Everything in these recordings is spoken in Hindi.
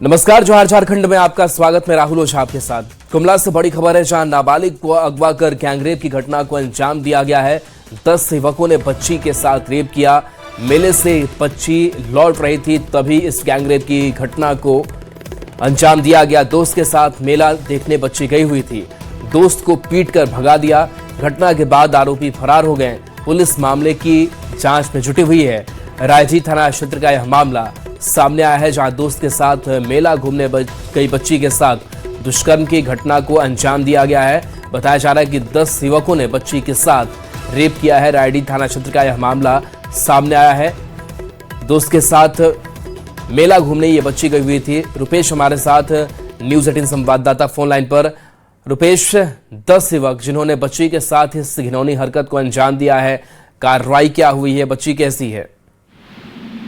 नमस्कार, जोहार झारखंड में आपका स्वागत। मैं राहुल ओझा आपके साथ। गुमला से बड़ी खबर है, जहां नाबालिग को अगवा कर गैंगरेप की घटना को अंजाम दिया गया है। 10 युवकों ने बच्ची के साथ रेप किया। मेले से बच्ची लौट रही थी, तभी इस गैंगरेप की घटना को अंजाम दिया गया। दोस्त के साथ मेला देखने बच्ची गई हुई थी, दोस्त को पीटकर भगा दिया। घटना के बाद आरोपी फरार हो गए। पुलिस मामले की जांच में जुटी हुई है। रायजी थाना क्षेत्र का यह मामला सामने आया है, जहां दोस्त के साथ मेला घूमने गई बच्ची के साथ दुष्कर्म की घटना को अंजाम दिया गया है। बताया जा रहा है कि 10 युवकों ने बच्ची के साथ रेप किया है। रायडी थाना क्षेत्र का यह मामला सामने आया है। दोस्त के साथ मेला घूमने ये बच्ची गई हुई थी। रुपेश हमारे साथ न्यूज 18 संवाददाता फोन लाइन पर। रुपेश, 10 युवक जिन्होंने बच्ची के साथ इस घिनौनी हरकत को अंजाम दिया है, कार्रवाई क्या हुई है, बच्ची कैसी है?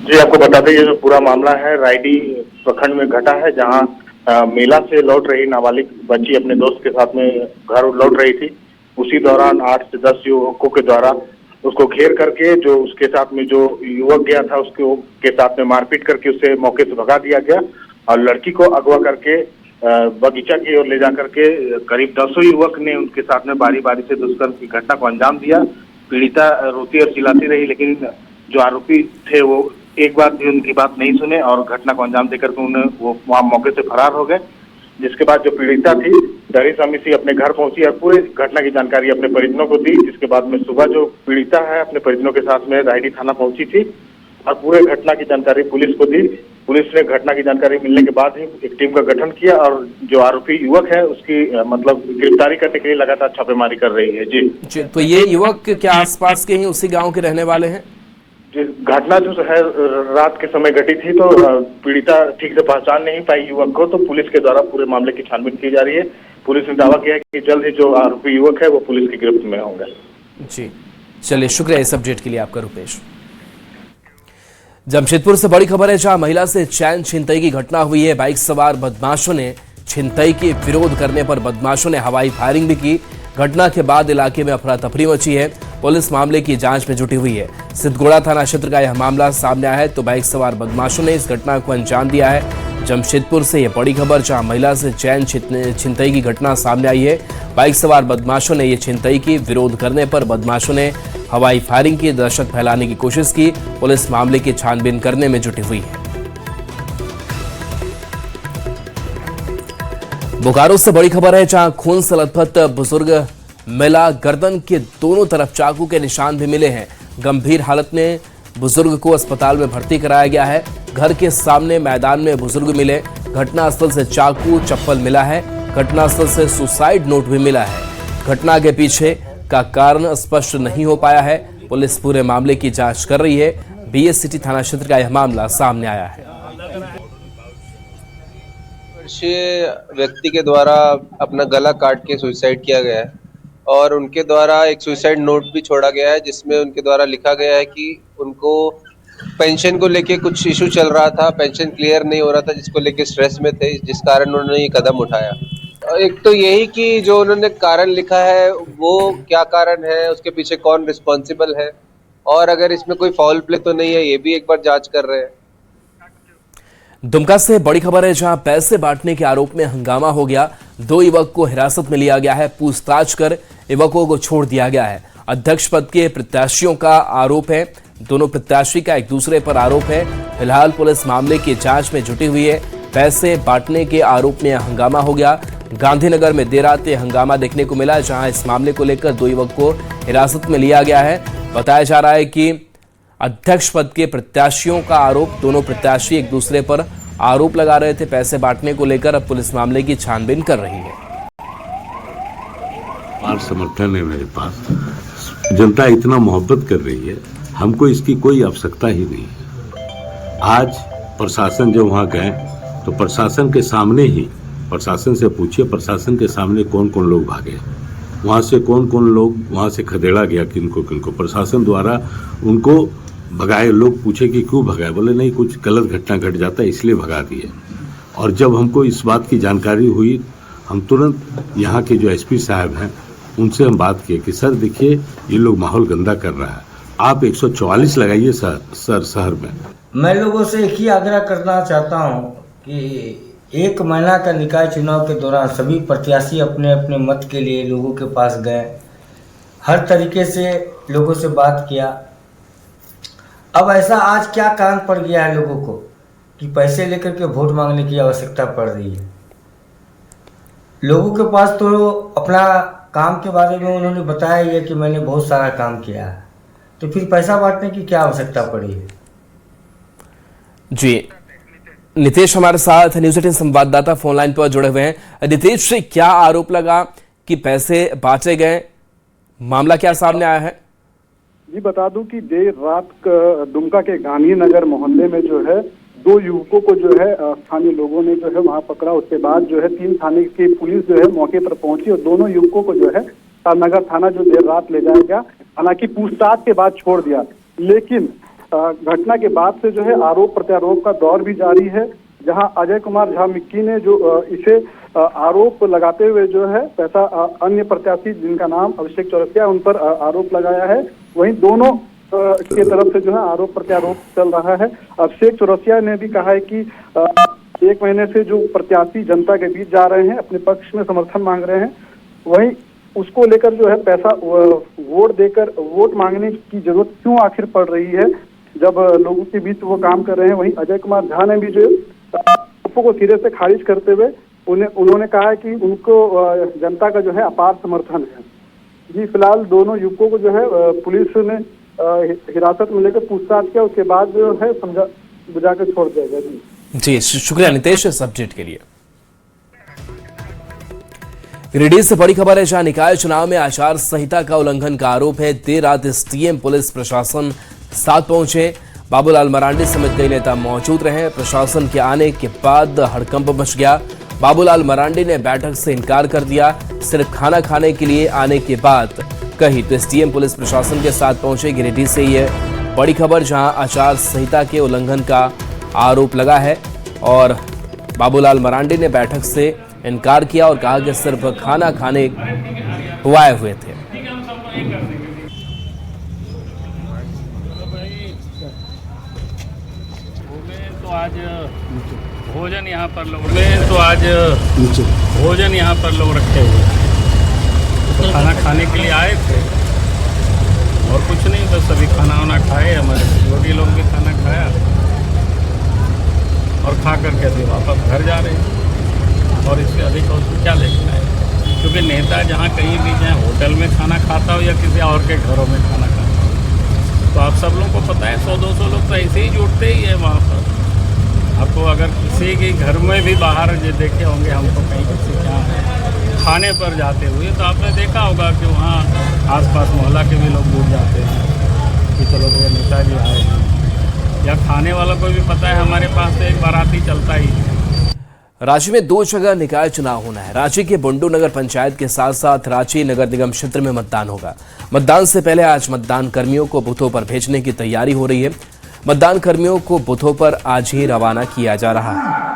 जी, आपको बता दें, ये जो पूरा मामला है रायडी प्रखंड में घटा है, जहां मेला से लौट रही नाबालिग बच्ची अपने दोस्त के साथ में घर लौट रही थी। उसी दौरान 8 से 10 युवकों के द्वारा उसको घेर करके, जो उसके साथ में जो युवक गया था उसको के साथ में मारपीट करके उसे मौके से भगा दिया गया और लड़की को अगवा करके बगीचा की ओर ले जा करके करीब 10 युवक ने उनके साथ में बारी बारी से दुष्कर्म की घटना को अंजाम दिया। पीड़िता रोती और चिल्लाती रही, लेकिन जो आरोपी थे वो एक बार भी उनकी बात नहीं सुने और घटना को अंजाम देकर के उन्हें वो वहां मौके से फरार हो गए। जिसके बाद जो पीड़िता थी डरी स्वामी सी अपने घर पहुंची और पूरी घटना की जानकारी अपने परिजनों को दी। जिसके बाद में सुबह जो पीड़िता है अपने परिजनों के साथ में रायडी थाना पहुंची थी और पूरे घटना की जानकारी पुलिस को दी। पुलिस ने घटना की जानकारी मिलने के बाद ही एक टीम का गठन किया और जो आरोपी युवक है उसकी मतलब गिरफ्तारी करने के लिए लगातार छापेमारी कर रही है। जी, तो ये युवक क्या आसपास के ही उसी गाँव के रहने वाले हैं? घटना जो है रात के समय घटी थी, तो पीड़िता ठीक से पहचान नहीं पाई युवक को, तो पुलिस के द्वारा पूरे मामले की छानबीन की जा रही है। पुलिस ने दावा किया है कि जल्द ही जो आरोपी युवक है वो पुलिस की गिरफ्त में होंगे। जी, चलिए, शुक्रिया इस अपडेट के लिए आपका रुपेश। जमशेदपुर से बड़ी खबर है, जहां महिला से चैन छिनतई की घटना हुई है। बाइक सवार बदमाशों ने छिनतई के विरोध करने पर बदमाशों ने हवाई फायरिंग भी की। घटना के बाद इलाके में अफरा तफरी मची है। पुलिस मामले की जांच में जुटी हुई है। सिद्धगोड़ा थाना क्षेत्र का यह मामला सामने आया है, तो बाइक सवार बदमाशों ने इस घटना को अंजाम दिया है। जमशेदपुर से यह बड़ी खबर, जहां महिला से चैन छिनतई की घटना सामने आई है। बाइक सवार बदमाशों ने यह छिनतई की विरोध करने पर बदमाशों ने हवाई फायरिंग की, दहशत फैलाने की कोशिश की। पुलिस मामले की छानबीन करने में जुटी हुई है। बोकारो से बड़ी खबर है, जहां खून से लथपथ बुजुर्ग मिला। गर्दन के दोनों तरफ चाकू के निशान भी मिले हैं। गंभीर हालत में बुजुर्ग को अस्पताल में भर्ती कराया गया है। घर के सामने मैदान में बुजुर्ग मिले। घटनास्थल से चाकू चप्पल मिला है। घटनास्थल से सुसाइड नोट भी मिला है। घटना के पीछे का कारण स्पष्ट नहीं हो पाया है। पुलिस पूरे मामले की जांच कर रही है। बीएस सिटी थाना क्षेत्र का यह मामला सामने आया है। व्यक्ति के द्वारा अपना गला काट के सुसाइड किया गया है और उनके द्वारा एक सुसाइड नोट भी छोड़ा गया है, जिसमें उनके द्वारा लिखा गया है कि उनको पेंशन को लेके कुछ इशू चल रहा था, पेंशन क्लियर नहीं हो रहा था, जिसको लेके स्ट्रेस में थे, जिस कारण उन्होंने ये कदम उठाया। एक तो यही कि जो उन्होंने कारण लिखा है वो क्या कारण है, उसके पीछे कौन रिस्पॉन्सिबल है और अगर इसमें कोई फाउल प्ले तो नहीं है, ये भी एक बार जांच कर रहे हैं। दुमका से बड़ी खबर है, जहां पैसे बांटने के आरोप में हंगामा हो गया। 2 युवक को हिरासत में लिया गया है। पूछताछ कर युवकों को छोड़ दिया गया है। अध्यक्ष पद के प्रत्याशियों का आरोप है। दोनों प्रत्याशी का एक दूसरे पर आरोप है। फिलहाल पुलिस मामले की जांच में जुटी हुई है। पैसे बांटने के आरोप में हंगामा हो गया। गांधीनगर में देर रात हंगामा देखने को मिला, जहां इस मामले को लेकर 2 युवक को हिरासत में लिया गया है। बताया जा रहा है कि अध्यक्ष पद के प्रत्याशियों का आरोप, दोनों प्रत्याशी एक दूसरे पर आरोप लगा रहे थे पैसे बांटने को लेकर। अब पुलिस मामले की छानबीन कर रही है। समर्थन है मेरे पास, जनता इतना मोहब्बत कर रही है, हमको इसकी कोई आवश्यकता ही नहीं है। आज प्रशासन जब वहाँ गए तो प्रशासन के सामने ही, प्रशासन से पूछिए प्रशासन के सामने कौन कौन लोग भागे, वहाँ से कौन कौन लोग वहाँ से खदेड़ा गया, किनको किनको प्रशासन द्वारा उनको भगाए। लोग पूछे कि क्यों भगाए, बोले नहीं कुछ गलत घटना घट जाता है इसलिए भगा दिए। और जब हमको इस बात की जानकारी हुई, हम तुरंत यहाँ के जो एसपी साहब हैं उनसे हम बात किए कि सर देखिए ये लोग माहौल गंदा कर रहा है, आप 144 लगाइए सर शहर में। मैं लोगों से एक ही आग्रह करना चाहता हूँ कि एक महीना का निकाय चुनाव के दौरान सभी प्रत्याशी अपने अपने मत के लिए लोगों के पास गए, हर तरीके से लोगों से बात किया। अब ऐसा आज क्या कारण पड़ गया है लोगों को कि पैसे लेकर के वोट मांगने की आवश्यकता पड़ रही है। लोगों के पास तो अपना काम के बारे में उन्होंने बताया ही है कि मैंने बहुत सारा काम किया है, तो फिर पैसा बांटने की क्या आवश्यकता पड़ी है। जी, नितेश हमारे साथ न्यूज़ 18 संवाददाता फोन लाइन पर जुड़े हुए हैं। नितेश, क्या आरोप लगा कि पैसे बांटे गए, मामला क्या सामने आया है? जी बता दूं कि देर रात दुमका के गांधीनगर मोहल्ले में जो है 2 युवकों को जो है स्थानीय लोगों ने जो है वहां पकड़ा। उसके बाद जो है 3 थाने की पुलिस जो है मौके पर पहुंची और दोनों युवकों को जो है नगर थाना जो देर रात ले जाया गया। हालांकि पूछताछ के बाद छोड़ दिया, लेकिन घटना के बाद से जो है आरोप प्रत्यारोप का दौर भी जारी है, जहां अजय कुमार झा मिक्की ने जो इसे आरोप लगाते हुए जो है पैसा अन्य प्रत्याशी जिनका नाम अभिषेक चौरसिया उन पर आरोप लगाया है। वहीं दोनों की तरफ से जो है आरोप प्रत्यारोप चल रहा है। अभिषेक चौरसिया ने भी कहा है कि 1 महीने से जो प्रत्याशी जनता के बीच जा रहे हैं, अपने पक्ष में समर्थन मांग रहे हैं, वहीं उसको लेकर जो है पैसा वोट देकर वोट मांगने की जरूरत क्यों आखिर पड़ रही है जब लोगों के बीच वो काम कर रहे हैं। वहीं अजय कुमार झा ने भी जो आरोपों को सिरे से खारिज करते हुए उन्होंने कहा है कि उनको जनता का जो है अपार समर्थन है। जी फिलहाल दोनों युवकों को जो है पुलिस ने हिरासत में लेकर पूछताछ किया, उसके बाद जो है समझा बुझा कर छोड़ दिया गया। जी शुक्रिया नितेश इस अपडेट के लिए। गिरिडीह से बड़ी खबर है, जहां निकाय चुनाव में आचार संहिता का उल्लंघन का आरोप है। देर रात एसडीएम पुलिस प्रशासन साथ पहुंचे, बाबूलाल मरांडी समेत कई नेता मौजूद रहे। प्रशासन के आने के बाद हड़कंप मच गया। बाबूलाल मरांडी ने बैठक से इनकार कर दिया, सिर्फ खाना खाने के लिए आने की बात कही तो एसडीएम पुलिस प्रशासन के साथ पहुंचे। गिरिडीह से ये बड़ी खबर, जहां आचार संहिता के उल्लंघन का आरोप लगा है और बाबूलाल मरांडी ने बैठक से इनकार किया और कहा कि सिर्फ खाना खाने आए हुए थे। आज भोजन यहाँ पर लोग भोजन यहाँ पर लोग रखे हुए तो खाना खाने के लिए आए थे और कुछ नहीं, बस अभी खाना वाना खाए, हमारे सिक्योरिटी लोग भी खाना खाया और खा करके अभी वापस घर जा रहे हैं। और इससे अधिक और क्या लेना है, क्योंकि नेता जहाँ कहीं भी जाए, होटल में खाना खाता हो या किसी और के घरों में खाना खाता हो, तो आप सब लोगों को पता है 100-200 लोग तो ऐसे ही जुटते ही है वहाँ पर। आपको अगर किसी के घर में भी बाहर जो देखे होंगे हमको कहीं किसी क्या खाने पर जाते हुए, तो आपने देखा होगा कि वहाँ आसपास मोहल्ला के भी लोग जुट जाते हैं कि चलो भैया नेताजी आए हैं, या खाने वालों को भी पता है हमारे पास तो एक बाराती चलता ही है। रांची में 2 जगह निकाय चुनाव होना है। रांची के बुंडू नगर पंचायत के साथ साथ रांची नगर निगम क्षेत्र में मतदान होगा। मतदान से पहले आज मतदान कर्मियों को बूथों पर भेजने की तैयारी हो रही है। मतदान कर्मियों को बूथों पर आज ही रवाना किया जा रहा है।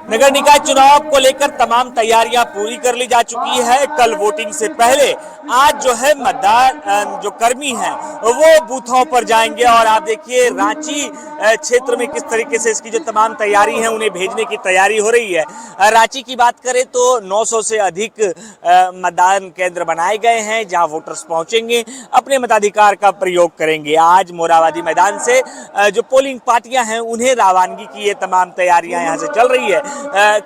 नगर निकाय चुनाव को लेकर तमाम तैयारियां पूरी कर ली जा चुकी है। कल वोटिंग से पहले आज जो है मतदान जो कर्मी हैं वो बूथों पर जाएंगे और आप देखिए रांची क्षेत्र में किस तरीके से इसकी जो तमाम तैयारी है उन्हें भेजने की तैयारी हो रही है। रांची की बात करें तो 900 से अधिक मतदान केंद्र बनाए गए हैं जहां वोटर्स पहुंचेंगे, अपने मताधिकार का प्रयोग करेंगे। आज मोराबादी मैदान से जो पोलिंग पार्टियां हैं उन्हें रवानगी की ये तमाम तैयारियां यहाँ से चल रही है।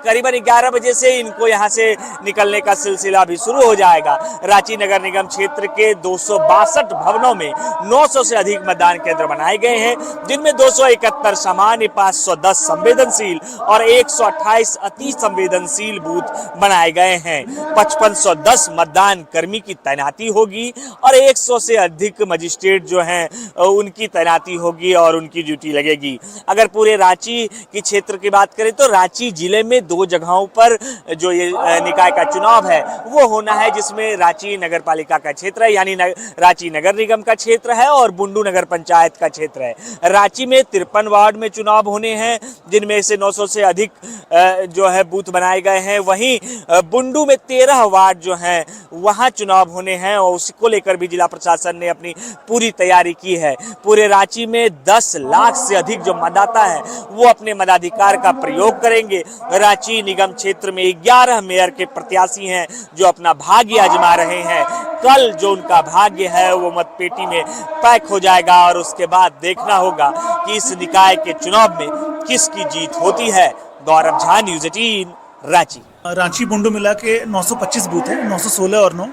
करीबन 11 बजे से इनको यहाँ से निकलने का सिलसिला भी शुरू हो जाएगा। रांची नगर निगम क्षेत्र के 262 भवनों में 900 से अधिक मतदान केंद्र बनाए गए हैं, जिनमें 271 सामान्य, 510 संवेदनशील और 128 अति संवेदनशील बूथ बनाए गए हैं। 5510 मतदान कर्मी की तैनाती होगी और 100 से अधिक मजिस्ट्रेट जो हैं उनकी तैनाती होगी और उनकी ड्यूटी लगेगी। अगर पूरे रांची की क्षेत्र की बात करें तो रांची जिले में 2 जगहों पर जो ये निकाय का चुनाव है वो होना है, जिसमें रांची नगर पालिका का क्षेत्र है, यानी रांची नगर निगम का क्षेत्र है और बुंडू नगर पंचायत का क्षेत्र है। रांची में 53 वार्ड में चुनाव होने हैं, जिनमें से 900 से अधिक जो है बूथ बनाए गए हैं। वहीं बुंडू में 13 वार्ड जो हैं वहां चुनाव होने हैं और उसको लेकर भी जिला प्रशासन ने अपनी पूरी तैयारी की है। पूरे रांची में 10 लाख से अधिक जो मतदाता है वो अपने मताधिकार का प्रयोग करेंगे। रांची निगम क्षेत्र में 11 मेयर के प्रत्याशी हैं जो अपना भाग्य आजमा रहे हैं। कल जो उनका भाग्य है वो मतपेटी में पैक हो जाएगा और उसके बाद देखना होगा कि इस निकाय के चुनाव में किसकी जीत होती है। गौरव झा, न्यूज़ 18 रांची। रांची बुंडू मिला के 925 बूथ हैं, 916 और 9,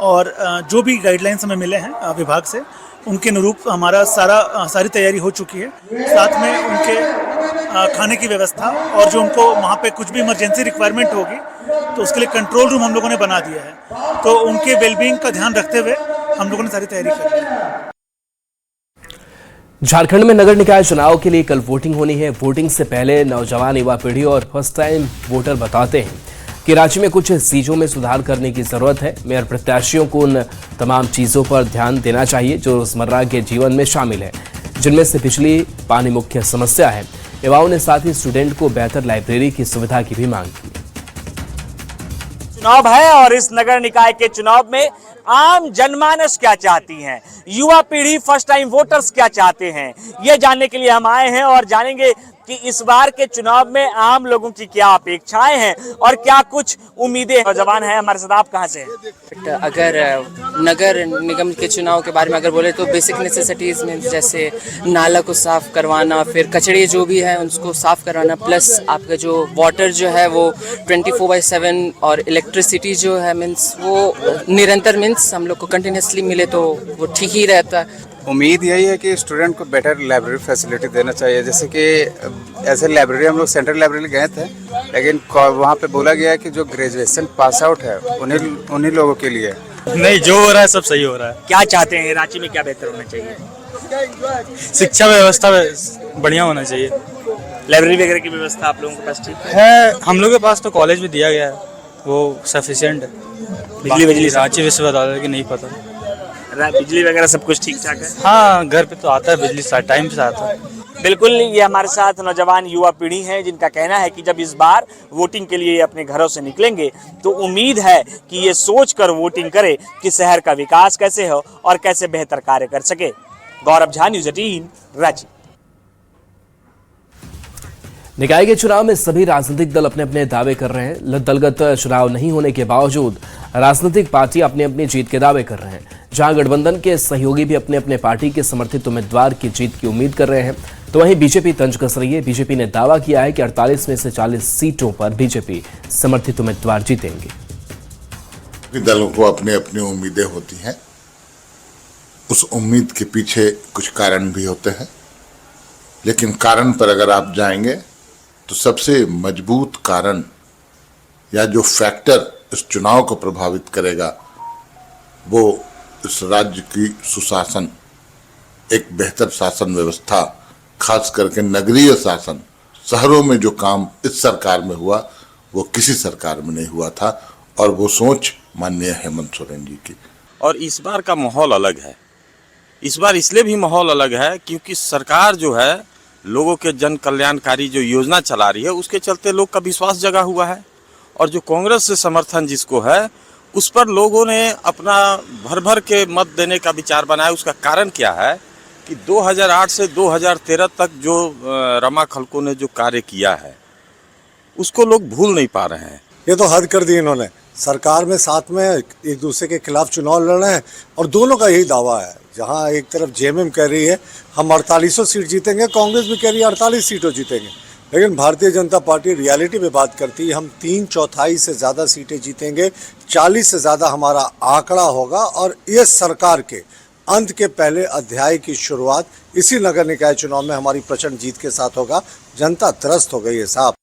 और जो भी गाइडलाइंस हमें मिले हैं विभाग से उनके अनुरूप हमारा सारी तैयारी हो चुकी है। साथ में उनके खाने की व्यवस्था और जो उनको वहाँ पे कुछ भी इमरजेंसी रिक्वायरमेंट होगी तो उसके लिए कंट्रोल रूम हम लोगों ने बना दिया है। तो उनके वेलबींग का ध्यान रखते हुए हम लोगों ने सारी तैयारी कर ली है। झारखंड में नगर निकाय चुनाव के लिए कल वोटिंग होनी है। वोटिंग से पहले नौजवान युवा पीढ़ी और फर्स्ट टाइम वोटर बताते हैं कि राज्य में कुछ चीजों में सुधार करने की जरूरत है। मेयर प्रत्याशियों को उन तमाम चीजों पर ध्यान देना चाहिए जो रोजमर्रा के जीवन में शामिल है, जिनमें से बिजली पानी मुख्य समस्या है। युवाओं ने साथ ही स्टूडेंट को बेहतर लाइब्रेरी की सुविधा की भी मांग की। चुनाव है और इस नगर निकाय के चुनाव में आम जनमानस क्या चाहती हैं, युवा पीढ़ी फर्स्ट टाइम वोटर्स क्या चाहते हैं, ये जानने के लिए हम आए हैं और जानेंगे कि इस बार के चुनाव में आम लोगों की क्या अपेक्षाएं हैं और क्या कुछ उम्मीदें। नौजवान हैं हमारे साथ, आप कहां से हैं? अगर नगर निगम के चुनाव के बारे में अगर बोले तो बेसिक नेसेसिटीज में जैसे नाला को साफ करवाना, फिर कचड़े जो भी है उसको साफ करवाना, प्लस आपका जो वाटर जो है वो 24/7 और इलेक्ट्रिसिटी जो है मीन्स वो निरंतर मीन्स हम लोग को कंटिन्यूसली मिले तो वो ठीक ही रहता है। उम्मीद यही है कि स्टूडेंट को बेटर लाइब्रेरी फैसिलिटी देना चाहिए। जैसे कि ऐसे लाइब्रेरी हम लोग सेंट्रल लाइब्रेरी गए थे, लेकिन वहाँ पे बोला गया है कि जो ग्रेजुएशन पास आउट है उन्हीं लोगों के लिए। नहीं, जो हो रहा है सब सही हो रहा है। क्या चाहते हैं रांची में क्या बेहतर होना चाहिए? शिक्षा व्यवस्था बढ़िया होना चाहिए। लाइब्रेरी वगैरह की व्यवस्था आप लोगों के पास ठीक है? हम लोग के पास तो कॉलेज भी दिया गया है, वो सफिशिएंट है। बिजली रांची विश्वविद्यालय की नहीं पता। बिजली वगैरह सब कुछ ठीक ठाक है? हाँ, घर पे तो आता है बिजली, टाइम से आता है। बिल्कुल। ये हमारे साथ नौजवान युवा पीढ़ी है जिनका कहना है कि जब इस बार वोटिंग के लिए अपने घरों से निकलेंगे तो उम्मीद है कि ये सोचकर वोटिंग करे कि शहर का विकास कैसे हो और कैसे बेहतर कार्य कर सके। गौरव झा, न्यूज़ 18 रांची। निकाय के चुनाव में सभी राजनीतिक दल अपने अपने दावे कर रहे हैं। दलगत चुनाव नहीं होने के बावजूद राजनीतिक पार्टियां अपनी अपनी जीत के दावे कर रहे हैं। जहां गठबंधन के सहयोगी भी अपने अपने पार्टी के समर्थित उम्मीदवार की जीत की उम्मीद कर रहे हैं, तो वहीं बीजेपी तंज कस रही है। बीजेपी ने दावा किया है कि 48 में से 40 सीटों पर बीजेपी समर्थित उम्मीदवार जीतेंगे। दलों को अपनी अपनी उम्मीदें होती हैं, उस उम्मीद के पीछे कुछ कारण भी होते हैं, लेकिन कारण पर अगर आप जाएंगे तो सबसे मजबूत कारण या जो फैक्टर इस चुनाव को प्रभावित करेगा वो इस राज्य की सुशासन, एक बेहतर शासन व्यवस्था, खास करके नगरीय शासन। शहरों में जो काम इस सरकार में हुआ वो किसी सरकार में नहीं हुआ था, और वो सोच माननीय हेमंत सोरेन जी की। और इस बार का माहौल अलग है। इस बार इसलिए भी माहौल अलग है क्योंकि सरकार जो है लोगों के जन कल्याणकारी जो योजना चला रही है उसके चलते लोग का विश्वास जगा हुआ है, और जो कांग्रेस से समर्थन जिसको है उस पर लोगों ने अपना भर भर के मत देने का विचार बनाया। उसका कारण क्या है कि 2008 से 2013 तक जो रमा खलको ने जो कार्य किया है उसको लोग भूल नहीं पा रहे हैं। ये तो हद कर दी इन्होंने। सरकार में साथ में एक दूसरे के खिलाफ चुनाव लड़ रहे हैं और दोनों का यही दावा है। जहां एक तरफ जेएमएम कह रही है हम 4800 सीट जीतेंगे, कांग्रेस भी कह रही है 48 सीटों जीतेंगे, लेकिन भारतीय जनता पार्टी रियलिटी में बात करती है हम 3/4 से ज़्यादा सीटें जीतेंगे, 40 से ज़्यादा हमारा आंकड़ा होगा, और ये सरकार के अंत के पहले अध्याय की शुरुआत इसी नगर निकाय चुनाव में हमारी प्रचंड जीत के साथ होगा। जनता त्रस्त हो गई है साहब।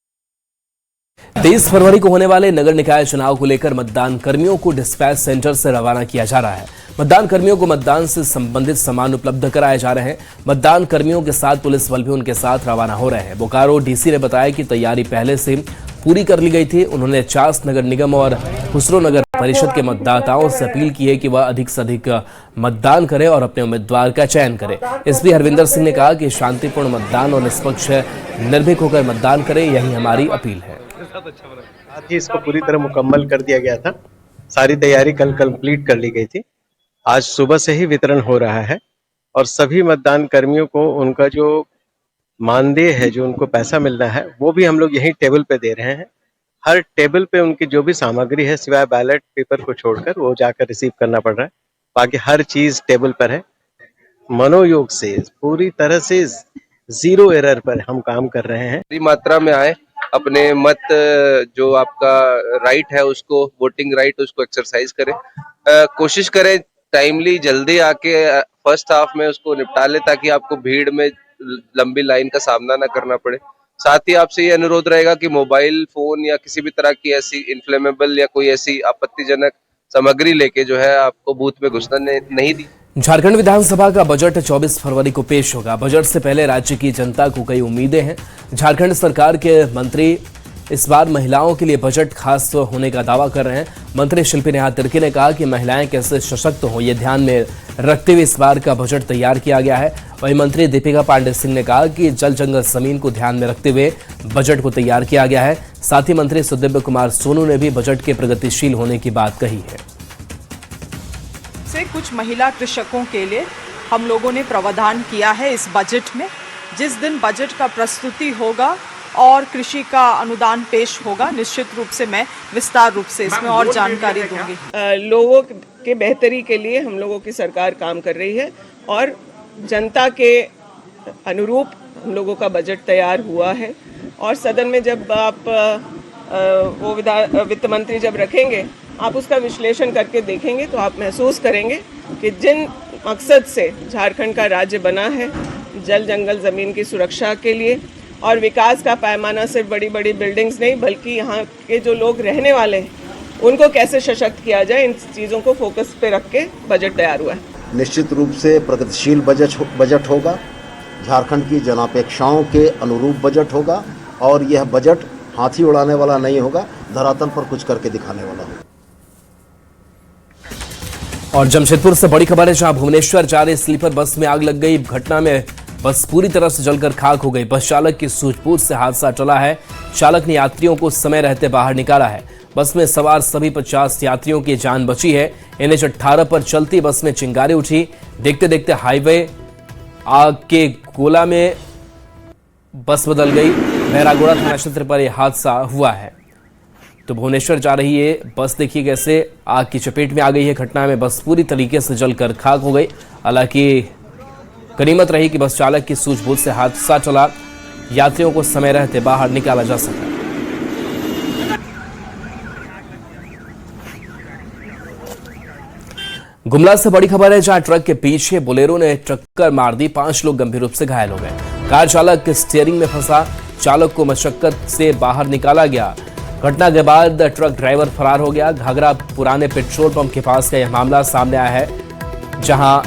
23 फरवरी को होने वाले नगर निकाय चुनाव को लेकर मतदान कर्मियों को डिस्पैच सेंटर से रवाना किया जा रहा है। मतदान कर्मियों को मतदान से संबंधित सामान उपलब्ध कराए जा रहे हैं। मतदान कर्मियों के साथ पुलिस बल भी उनके साथ रवाना हो रहे हैं। बोकारो डीसी ने बताया कि तैयारी पहले से पूरी कर ली गई थी। उन्होंने चास नगर निगम और खुसरो नगर परिषद के मतदाताओं से अपील की है कि वह अधिक से अधिक मतदान करें और अपने उम्मीदवार का चयन करें। एसपी हरविंदर सिंह ने कहा कि शांतिपूर्ण मतदान और निष्पक्ष निर्भीक होकर मतदान करें, यही हमारी अपील है। साथ ही इसको पूरी तरह मुकम्मल कर दिया गया था। सारी तैयारी कल कंप्लीट कर ली गई थी। आज सुबह से ही वितरण हो रहा है और सभी मतदान कर्मियों को उनका जो मानदेय है, जो उनको पैसा मिलना है, वो भी हम लोग यही टेबल पे दे रहे हैं। हर टेबल पे उनकी जो भी सामग्री है सिवाय बैलेट पेपर को छोड़कर वो जाकर रिसीव करना पड़ रहा है। बाकी हर चीज टेबल पर है। मनोयोग से पूरी तरह से 0 एरर पर हम काम कर रहे हैं। बड़ी मात्रा में आए, अपने मत जो आपका राइट है उसको, वोटिंग राइट उसको एक्सरसाइज करें। कोशिश करें टाइमली जल्दी आके फर्स्ट हाफ में उसको निपटा ले ताकि आपको भीड़ में लंबी लाइन का सामना ना करना पड़े। साथ ही आपसे ये अनुरोध रहेगा कि मोबाइल फोन या किसी भी तरह की ऐसी इन्फ्लेमेबल या कोई ऐसी आपत्तिजनक सामग्री लेके जो है आपको बूथ में घुसना नहीं दी। झारखंड विधानसभा का बजट 24 फरवरी को पेश होगा। बजट से पहले राज्य की जनता को कई उम्मीदें हैं। झारखंड सरकार के मंत्री इस बार महिलाओं के लिए बजट खास होने का दावा कर रहे हैं। मंत्री शिल्पी नेहा तिर्की ने कहा कि महिलाएं कैसे सशक्त हों, ये ध्यान में रखते हुए इस बार का बजट तैयार किया गया है। वहीं मंत्री दीपिका पांडे सिंह ने कहा कि जल जंगल जमीन को ध्यान में रखते हुए बजट को तैयार किया गया है। साथ ही मंत्री सुदिव्य कुमार सोनू ने भी बजट के प्रगतिशील होने की बात कही है। से कुछ महिला कृषकों के लिए हम लोगों ने प्रावधान किया है इस बजट में। जिस दिन बजट का प्रस्तुति होगा और कृषि का अनुदान पेश होगा, निश्चित रूप से मैं विस्तार रूप से इसमें और जानकारी दूंगी। लोगों के बेहतरी के लिए हम लोगों की सरकार काम कर रही है और जनता के अनुरूप हम लोगों का बजट तैयार हुआ है। और सदन में जब आप वो वित्त मंत्री जब रखेंगे, आप उसका विश्लेषण करके देखेंगे तो आप महसूस करेंगे कि जिन मकसद से झारखंड का राज्य बना है, जल जंगल ज़मीन की सुरक्षा के लिए और विकास का पैमाना सिर्फ बड़ी बड़ी बिल्डिंग्स नहीं बल्कि यहाँ के जो लोग रहने वाले हैं उनको कैसे सशक्त किया जाए, इन चीज़ों को फोकस पे रख के बजट तैयार हुआ है। निश्चित रूप से प्रगतिशील बजट होगा, झारखंड की जनापेक्षाओं के अनुरूप बजट होगा और यह बजट हाथी उड़ाने वाला नहीं होगा, धरातल पर कुछ करके दिखाने वाला होगा। और जमशेदपुर से बड़ी खबर है, जहां भुवनेश्वर जा रही स्लीपर बस में आग लग गई। घटना में बस पूरी तरह से जलकर खाक हो गई। बस चालक की सूझबूझ से हादसा टला है। चालक ने यात्रियों को समय रहते बाहर निकाला है। बस में सवार सभी 50 यात्रियों की जान बची है। NH 18 पर चलती बस में चिंगारी उठी। देखते देखते हाईवे आग के गोला में बस बदल गई। बहरागोड़ा थाना क्षेत्र पर यह हादसा हुआ है। तो भुवनेश्वर जा रही है बस, देखिए कैसे आग की चपेट में आ गई है। घटना में बस पूरी तरीके से जलकर खाक हो गई। हालांकि गनीमत रही कि बस चालक की सूझबूझ से हादसा चला, यात्रियों को समय रहते बाहर निकाला जा सका। गुमला से बड़ी खबर है, जहां ट्रक के पीछे बोलेरो ने टक्कर मार दी। 5 लोग गंभीर रूप से घायल हो गए। कार चालक स्टीयरिंग में फंसा, चालक को मशक्कत से बाहर निकाला गया। घटना के बाद ट्रक ड्राइवर फरार हो गया। घाघरा पुराने पेट्रोल पंप के पास का यह मामला सामने आया है, जहां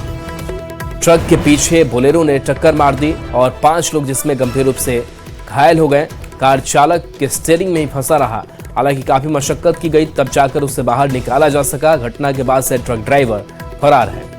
ट्रक के पीछे बोलेरो ने टक्कर मार दी और 5 लोग जिसमें गंभीर रूप से घायल हो गए। कार चालक के स्टीयरिंग में ही फंसा रहा। हालांकि काफी मशक्कत की गई, तब जाकर उसे बाहर निकाला जा सका। घटना के बाद से ट्रक ड्राइवर फरार है।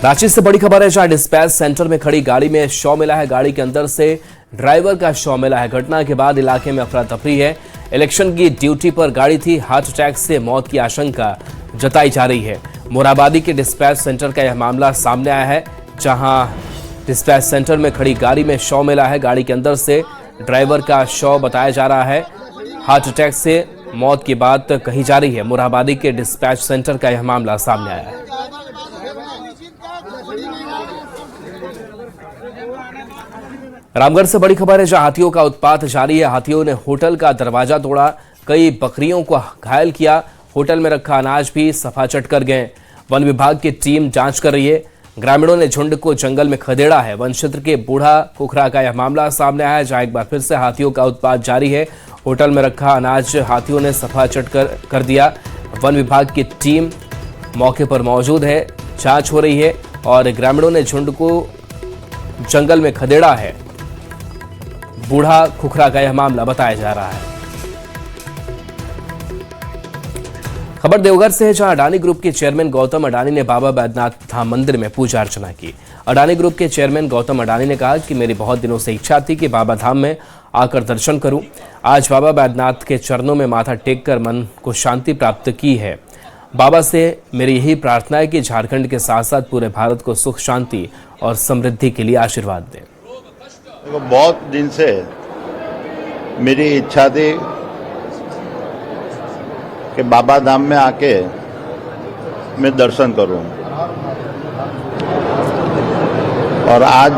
रांची से बड़ी खबर है, जहां डिस्पैच सेंटर में खड़ी गाड़ी में शव मिला है। गाड़ी के अंदर से ड्राइवर का शव मिला है। घटना के बाद इलाके में अफरा तफरी है। इलेक्शन की ड्यूटी पर गाड़ी थी। हार्ट अटैक से मौत की आशंका जताई जा रही है। मोराबादी के डिस्पैच सेंटर का यह मामला सामने आया है, जहां डिस्पैच सेंटर में खड़ी गाड़ी में शव मिला है। गाड़ी के अंदर से ड्राइवर का शव बताया जा रहा है। हार्ट अटैक से मौत की बात कही जा रही है। मोराबादी के डिस्पैच सेंटर का यह मामला सामने आया है। रामगढ़ से बड़ी खबर है, जहां हाथियों का उत्पात जारी है। हाथियों ने होटल का दरवाजा तोड़ा, कई बकरियों को घायल किया। होटल में रखा अनाज भी सफाचट कर गए। वन विभाग की टीम जांच कर रही है। ग्रामीणों ने झुंड को जंगल में खदेड़ा है। वन क्षेत्र के बूढ़ा खुखरा का यह मामला सामने आया है, जहां एक बार फिर से हाथियों का उत्पात जारी है। होटल में रखा अनाज हाथियों ने सफा चट कर दिया। वन विभाग की टीम मौके पर मौजूद है, जांच हो रही है और ग्रामीणों ने झुंड को जंगल में खदेड़ा है। बूढ़ा खुखरा का यह मामला बताया जा रहा है। खबर देवघर से है, जहां अडानी ग्रुप के चेयरमैन गौतम अडानी ने बाबा बैद्यनाथ धाम मंदिर में पूजा अर्चना की। अडानी ग्रुप के चेयरमैन गौतम अडानी ने कहा कि मेरी बहुत दिनों से इच्छा थी कि बाबा धाम में आकर दर्शन करूं। आज बाबा बैद्यनाथ के चरणों में माथा टेककर मन को शांति प्राप्त की है। बाबा से मेरी यही प्रार्थना है कि झारखंड के साथ साथ पूरे भारत को सुख, शांति और समृद्धि के लिए आशीर्वाद दें। बहुत दिन से मेरी इच्छा थी कि बाबा धाम में आके मैं दर्शन करूं, और आज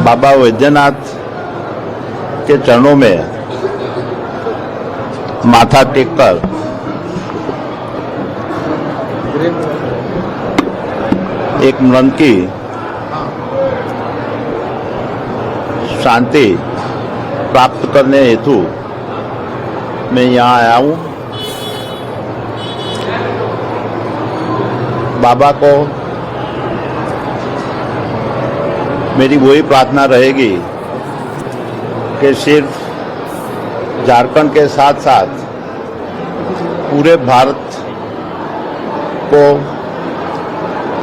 बाबा बैद्यनाथ के चरणों में माथा टेककर एक मन की शांति प्राप्त करने हेतु मैं यहाँ आया हूँ। बाबा को मेरी वही प्रार्थना रहेगी कि सिर्फ झारखंड के साथ साथ पूरे भारत को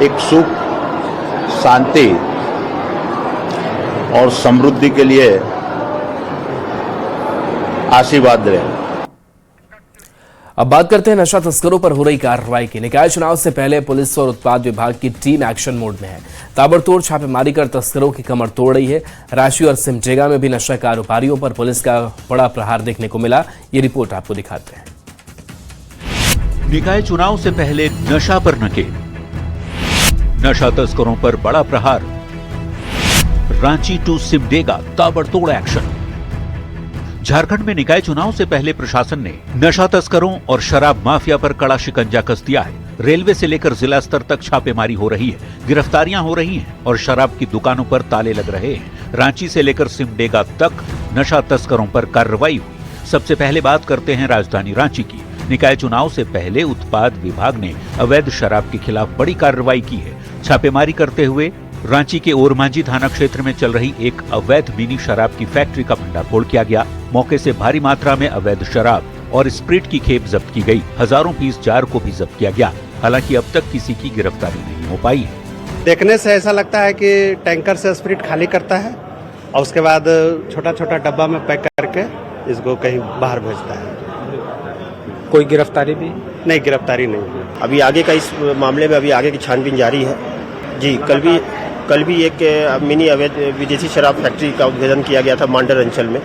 एक सुख, शांति और समृद्धि के लिए आशीर्वाद दें। अब बात करते हैं नशा तस्करों पर हो रही कार्रवाई की। निकाय चुनाव से पहले पुलिस और उत्पाद विभाग की टीम एक्शन मोड में है। ताबड़तोड़ छापेमारी कर तस्करों की कमर तोड़ रही है। रांची और सिमडेगा में भी नशा कारोबारियों पर पुलिस का बड़ा प्रहार देखने को मिला। ये रिपोर्ट आपको दिखाते हैं। निकाय चुनाव से पहले नशा पर नकेल, नशा तस्करों पर बड़ा प्रहार। रांची टू सिमडेगा ताबड़तोड़ एक्शन। झारखंड में निकाय चुनाव से पहले प्रशासन ने नशा तस्करों और शराब माफिया पर कड़ा शिकंजा कस दिया है। रेलवे से लेकर जिला स्तर तक छापेमारी हो रही है, गिरफ्तारियां हो रही हैं और शराब की दुकानों पर ताले लग रहे हैं। रांची से लेकर सिमडेगा तक नशा तस्करों पर कार्रवाई हुई। सबसे पहले बात करते हैं राजधानी रांची की। निकाय चुनाव से पहले उत्पाद विभाग ने अवैध शराब के खिलाफ बड़ी कार्रवाई की है। छापेमारी करते हुए रांची के ओरमांझी थाना क्षेत्र में चल रही एक अवैध मिनी शराब की फैक्ट्री का भंडाफोड़ किया गया। मौके से भारी मात्रा में अवैध शराब और स्प्रिट की खेप जब्त की गई। हजारों पीस जार को भी जब्त किया गया। हालांकि अब तक किसी की गिरफ्तारी नहीं हो पाई है। देखने से ऐसा लगता है कि टैंकर से स्प्रिट खाली करता है और उसके बाद छोटा छोटा डब्बा में पैक करके इसको कहीं बाहर भेजता है। कोई गिरफ्तारी भी नहीं? गिरफ्तारी नहीं। अभी आगे का इस मामले में अभी आगे की छानबीन जारी है जी। कल भी एक मिनी अवैध विदेशी शराब फैक्ट्री का उद्घाटन किया गया था मांडर अंचल में।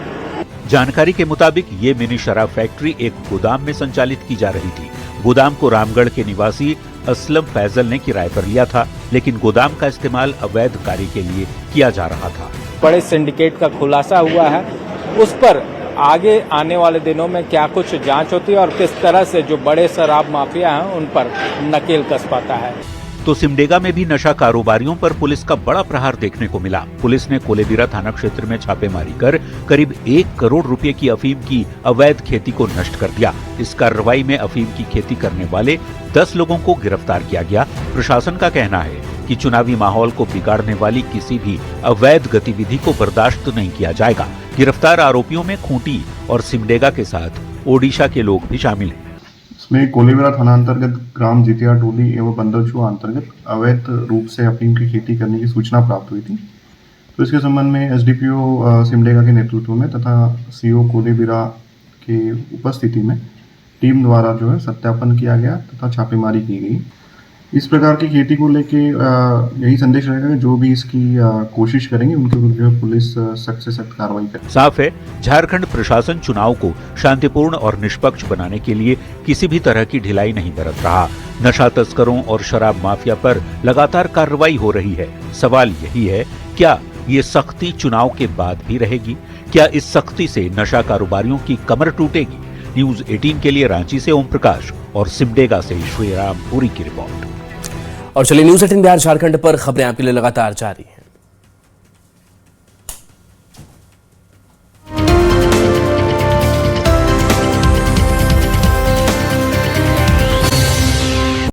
जानकारी के मुताबिक ये मिनी शराब फैक्ट्री एक गोदाम में संचालित की जा रही थी। गोदाम को रामगढ़ के निवासी असलम फैजल ने किराए पर लिया था, लेकिन गोदाम का इस्तेमाल अवैध कार्य के लिए किया जा रहा था। बड़े सिंडिकेट का खुलासा हुआ है, उस पर आगे आने वाले दिनों में क्या कुछ जांच होती है और किस तरह से जो बड़े शराब माफिया हैं उन पर नकेल कस पाता है। तो सिमडेगा में भी नशा कारोबारियों पर पुलिस का बड़ा प्रहार देखने को मिला। पुलिस ने कोलेबिरा थाना क्षेत्र में छापेमारी कर करीब 1 करोड़ रुपए की अफीम की अवैध खेती को नष्ट कर दिया। इस कार्रवाई में अफीम की खेती करने वाले 10 लोगों को गिरफ्तार किया गया। प्रशासन का कहना है कि चुनावी माहौल को बिगाड़ने वाली किसी भी अवैध गतिविधि को बर्दाश्त नहीं किया जाएगा। गिरफ्तार आरोपियों में खूंटी और सिमडेगा के साथ ओडिशा के लोग भी शामिल हैं। इसमें कोलेबिरा थाना अंतर्गत ग्राम जितिया टोली एवं बंदरछुआ अंतर्गत अवैध रूप से अफीम की खेती करने की सूचना प्राप्त हुई थी। तो इसके संबंध में एसडीपीओ सिमडेगा के नेतृत्व में तथा सीओ कोलेबिरा के उपस्थिति में टीम द्वारा जो है सत्यापन किया गया तथा छापेमारी की गई। इस प्रकार की खेती को लेके यही संदेश रहेगा कि जो भी इसकी कोशिश करेंगे उनके विरुद्ध जो है पुलिस सख्त से सख्त कार्रवाई करे। साफ है, झारखंड प्रशासन चुनाव को शांतिपूर्ण और निष्पक्ष बनाने के लिए किसी भी तरह की ढिलाई नहीं बरत रहा। नशा तस्करों और शराब माफिया पर लगातार कार्रवाई हो रही है। सवाल यही है, क्या ये सख्ती चुनाव के बाद भी रहेगी? क्या इस सख्ती से नशा कारोबारियों की कमर टूटेगी न्यूज 18 के लिए रांची से ओम प्रकाश और सिमडेगा से श्रीराम पुरी की रिपोर्ट। और चलिए न्यूज 18 बिहार झारखंड पर खबरें आपके लिए लगातार जारी है।